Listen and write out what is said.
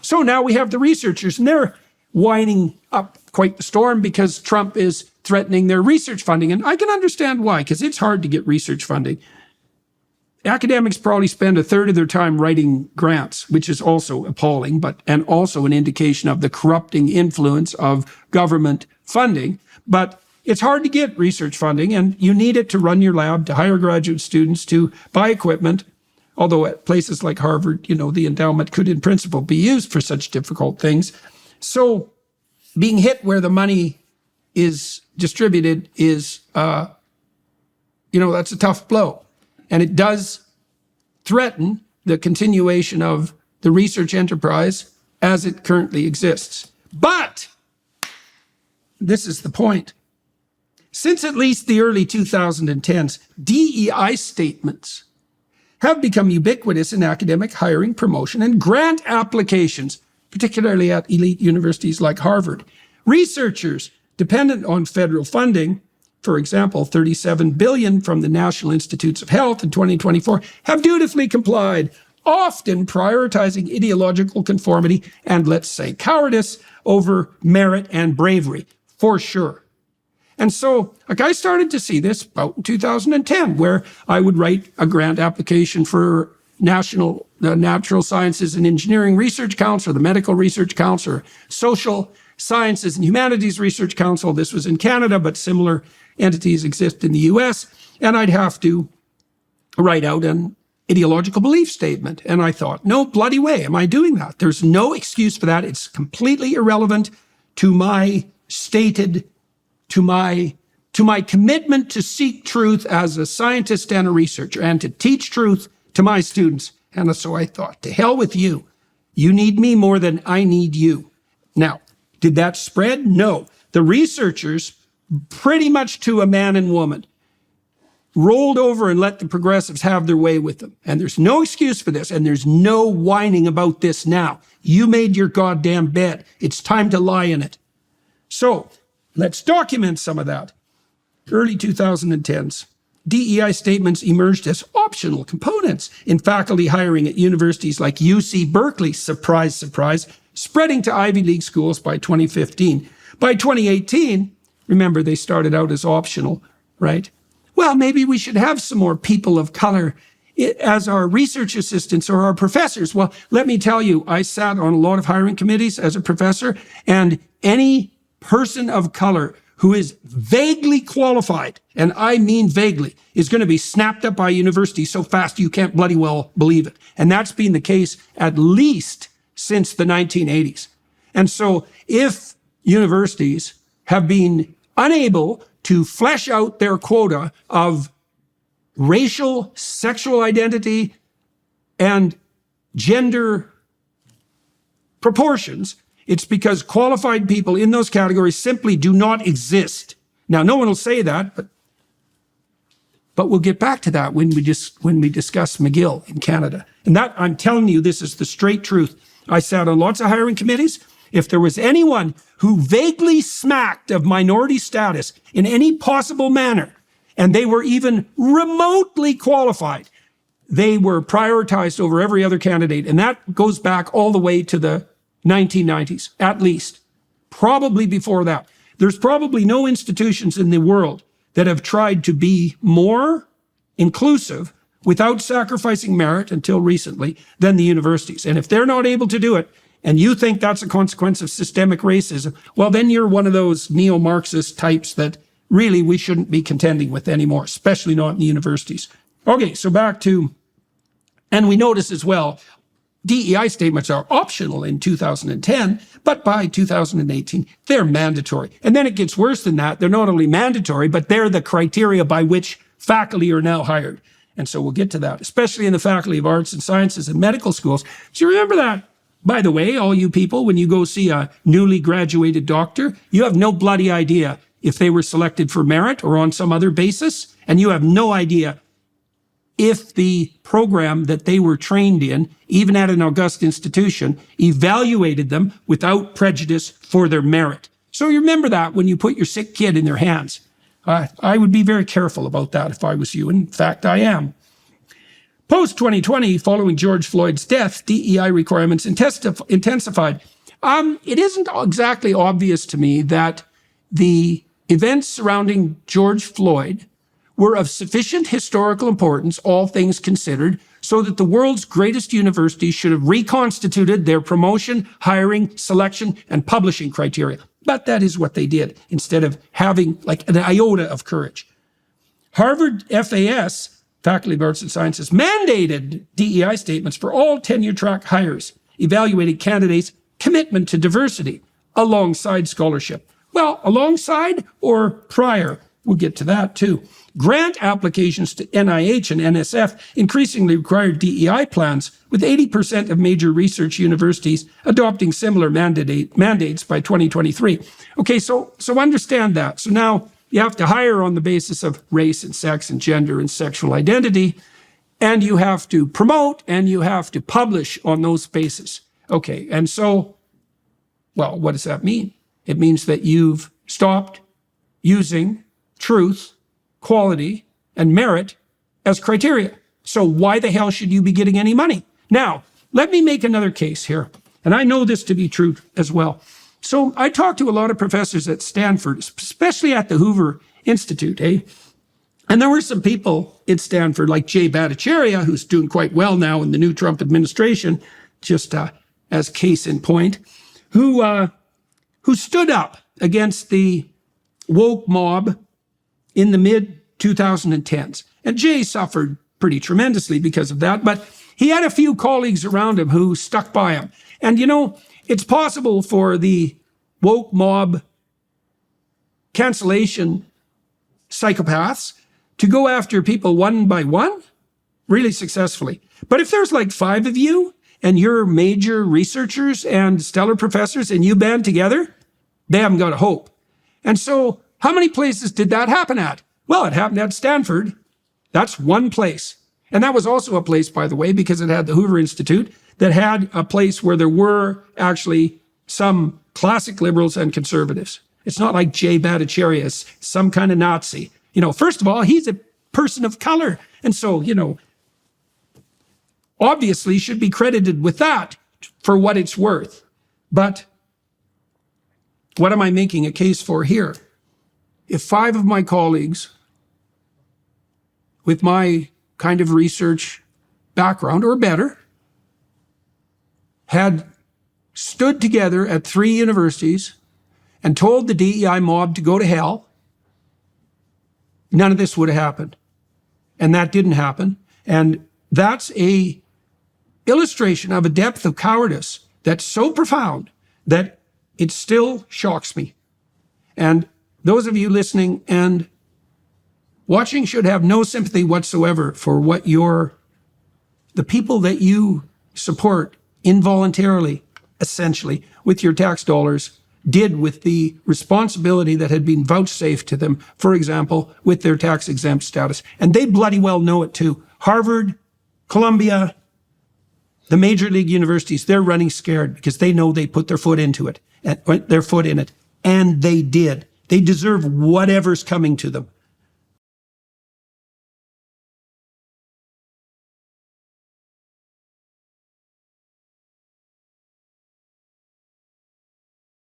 So now we have the researchers, and they're winding up quite the storm because Trump is threatening their research funding. And I can understand why, because it's hard to get research funding. Academics probably spend a third of their time writing grants, which is also appalling, and also an indication of the corrupting influence of government funding. But it's hard to get research funding, and you need it to run your lab, to hire graduate students, to buy equipment. Although at places like Harvard, the endowment could in principle be used for such difficult things. So being hit where the money is distributed is, that's a tough blow. And it does threaten the continuation of the research enterprise as it currently exists. But this is the point. Since at least the early 2010s, DEI statements have become ubiquitous in academic hiring, promotion, and grant applications, particularly at elite universities like Harvard. Researchers dependent on federal funding, for example, $37 billion from the National Institutes of Health in 2024, have dutifully complied, often prioritizing ideological conformity and, let's say, cowardice over merit and bravery, for sure. And so, I started to see this about in 2010, where I would write a grant application for the Natural Sciences and Engineering Research Council, or the Medical Research Council, or Social Sciences and Humanities Research Council. This was in Canada, but similar entities exist in the US. And I'd have to write out an ideological belief statement. And I thought, no bloody way am I doing that. There's no excuse for that. It's completely irrelevant to my commitment to seek truth as a scientist and a researcher, and to teach truth to my students. And so I thought, to hell with you. You need me more than I need you. Now, did that spread? No. The researchers, pretty much to a man and woman, rolled over and let the progressives have their way with them. And there's no excuse for this, and there's no whining about this now. You made your goddamn bed. It's time to lie in it. So, let's document some of that. Early 2010s, DEI statements emerged as optional components in faculty hiring at universities like UC Berkeley, surprise, surprise, spreading to Ivy League schools by 2015. By 2018, remember they started out as optional, right? Well, maybe we should have some more people of color as our research assistants or our professors. Well, let me tell you, I sat on a lot of hiring committees as a professor, and any person of color who is vaguely qualified, and I mean vaguely, is going to be snapped up by universities so fast you can't bloody well believe it. And that's been the case at least since the 1980s. And so if universities have been unable to flesh out their quota of racial, sexual identity, and gender proportions, it's because qualified people in those categories simply do not exist. Now, no one will say that, but we'll get back to that when we discuss McGill in Canada. And that, I'm telling you, this is the straight truth. I sat on lots of hiring committees. If there was anyone who vaguely smacked of minority status in any possible manner, and they were even remotely qualified, they were prioritized over every other candidate. And that goes back all the way to the 1990s, at least. Probably before that. There's probably no institutions in the world that have tried to be more inclusive without sacrificing merit until recently than the universities. And if they're not able to do it, and you think that's a consequence of systemic racism, well, then you're one of those neo-Marxist types that really we shouldn't be contending with anymore, especially not in the universities. Okay, so back to, and we notice as well, DEI statements are optional in 2010, but by 2018, they're mandatory. And then it gets worse than that. They're not only mandatory, but they're the criteria by which faculty are now hired. And so we'll get to that, especially in the Faculty of Arts and Sciences and medical schools. So you remember that, by the way, all you people, when you go see a newly graduated doctor, you have no bloody idea if they were selected for merit or on some other basis, and you have no idea if the program that they were trained in, even at an august institution, evaluated them without prejudice for their merit. So you remember that when you put your sick kid in their hands. I would be very careful about that if I was you. In fact, I am. Post-2020, following George Floyd's death, DEI requirements intensified. It isn't exactly obvious to me that the events surrounding George Floyd were of sufficient historical importance, all things considered, so that the world's greatest universities should have reconstituted their promotion, hiring, selection, and publishing criteria. But that is what they did, instead of having like an iota of courage. Harvard FAS, Faculty of Arts and Sciences, mandated DEI statements for all tenure-track hires, evaluating candidates' commitment to diversity alongside scholarship. Well, alongside or prior? We'll get to that too. Grant applications to NIH and NSF increasingly required DEI plans, with 80% of major research universities adopting similar mandates by 2023. Okay, so understand that. So now you have to hire on the basis of race and sex and gender and sexual identity, and you have to promote and you have to publish on those bases. Okay, and so, well, what does that mean? It means that you've stopped using truth, quality, and merit as criteria. So why the hell should you be getting any money? Now, let me make another case here, and I know this to be true as well. So I talked to a lot of professors at Stanford, especially at the Hoover Institute, And there were some people in Stanford, like Jay Bhattacharya, who's doing quite well now in the new Trump administration, just as case in point, who stood up against the woke mob in the mid-2010s. And Jay suffered pretty tremendously because of that, but he had a few colleagues around him who stuck by him. And you know, it's possible for the woke mob cancellation psychopaths to go after people one by one really successfully. But if there's like 5 of you and you're major researchers and stellar professors and you band together, they haven't got a hope. And so how many places did that happen at? Well, it happened at Stanford. That's one place. And that was also a place, by the way, because it had the Hoover Institute, that had a place where there were actually some classic liberals and conservatives. It's not like Jay Bhattacharya is some kind of Nazi. You know, first of all, he's a person of color. And so, you know, obviously should be credited with that for what it's worth. But what am I making a case for here? If 5 of my colleagues with my kind of research background or better had stood together at 3 universities and told the DEI mob to go to hell, none of this would have happened. And that didn't happen. And that's a illustration of a depth of cowardice that's so profound that it still shocks me. And those of you listening and watching should have no sympathy whatsoever for what the people that you support involuntarily, essentially, with your tax dollars, did with the responsibility that had been vouchsafed to them, for example, with their tax-exempt status. And they bloody well know it too. Harvard, Columbia, the major league universities, they're running scared because they know they put their foot into it, and their foot in it. And they did. They deserve whatever's coming to them.